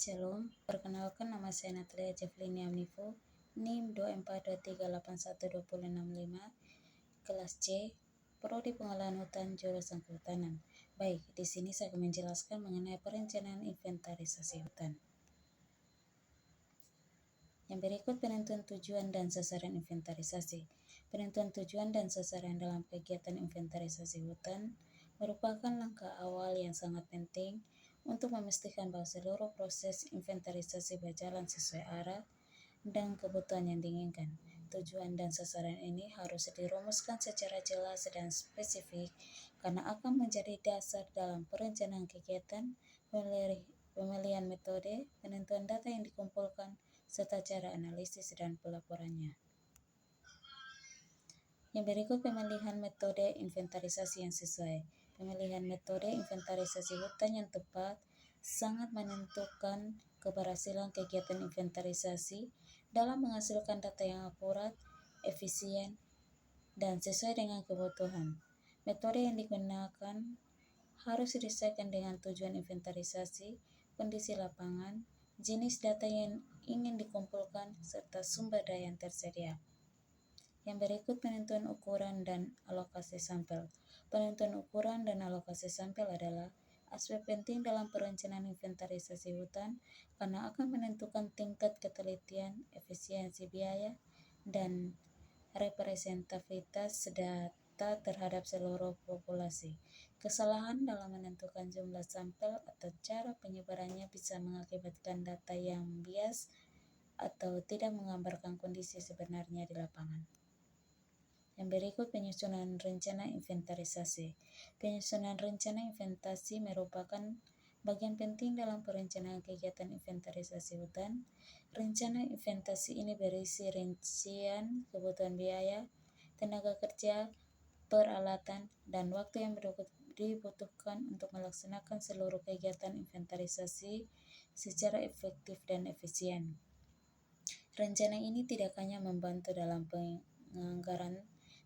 Shalom, perkenalkan nama saya Natalia Jefflin Yamnivo, NIM 2423812065, kelas C, Prodi Pengelolaan Hutan Jurusan Kehutanan. Baik, di sini saya akan menjelaskan mengenai perencanaan inventarisasi hutan. Yang berikut penentuan tujuan dan sasaran inventarisasi. Penentuan tujuan dan sasaran dalam kegiatan inventarisasi hutan merupakan langkah awal yang sangat penting untuk memastikan bahwa seluruh proses inventarisasi berjalan sesuai arah dan kebutuhan yang diinginkan. Tujuan dan sasaran ini harus dirumuskan secara jelas dan spesifik karena akan menjadi dasar dalam perencanaan kegiatan, pemilihan metode, penentuan data yang dikumpulkan, serta cara analisis dan pelaporannya. Yang berikut pemilihan metode inventarisasi yang sesuai. Pemilihan metode inventarisasi hutan yang tepat sangat menentukan keberhasilan kegiatan inventarisasi dalam menghasilkan data yang akurat, efisien, dan sesuai dengan kebutuhan. Metode yang digunakan harus disesuaikan dengan tujuan inventarisasi, kondisi lapangan, jenis data yang ingin dikumpulkan, serta sumber daya yang tersedia. Yang berikut penentuan ukuran dan alokasi sampel. Penentuan ukuran dan alokasi sampel adalah aspek penting dalam perencanaan inventarisasi hutan karena akan menentukan tingkat ketelitian, efisiensi biaya, dan representativitas data terhadap seluruh populasi. Kesalahan dalam menentukan jumlah sampel atau cara penyebarannya bisa mengakibatkan data yang bias atau tidak menggambarkan kondisi sebenarnya di lapangan. Yang berikut penyusunan rencana inventarisasi. Penyusunan rencana inventarisasi merupakan bagian penting dalam perencanaan kegiatan inventarisasi hutan. Rencana inventarisasi ini berisi rincian kebutuhan biaya, tenaga kerja, peralatan, dan waktu yang dibutuhkan untuk melaksanakan seluruh kegiatan inventarisasi secara efektif dan efisien. Rencana ini tidak hanya membantu dalam penganggaran,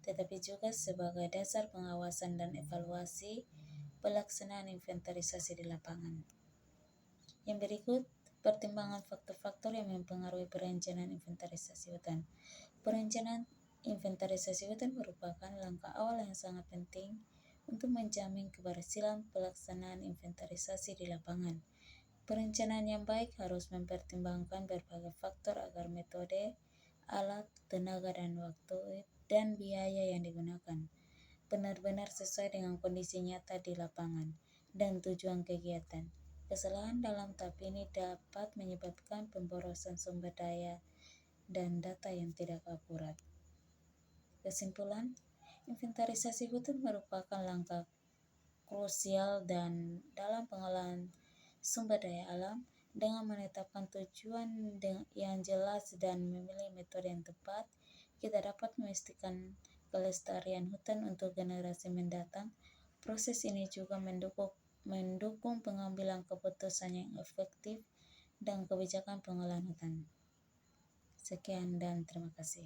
tetapi juga sebagai dasar pengawasan dan evaluasi pelaksanaan inventarisasi di lapangan. Yang berikut pertimbangan faktor-faktor yang mempengaruhi perencanaan inventarisasi hutan. Perencanaan inventarisasi hutan merupakan langkah awal yang sangat penting untuk menjamin keberhasilan pelaksanaan inventarisasi di lapangan. Perencanaan yang baik harus mempertimbangkan berbagai faktor agar metode, alat, tenaga, dan waktu dan biaya yang digunakan benar-benar sesuai dengan kondisi nyata di lapangan dan tujuan kegiatan. Kesalahan dalam tahap ini dapat menyebabkan pemborosan sumber daya dan data yang tidak akurat. Kesimpulan, inventarisasi hutan merupakan langkah krusial dan dalam pengelolaan sumber daya alam. Dengan menetapkan tujuan yang jelas dan memilih metode yang tepat, kita dapat memastikan kelestarian hutan untuk generasi mendatang. Proses ini juga mendukung pengambilan keputusan yang efektif dan kebijakan pengelolaan hutan. Sekian dan terima kasih.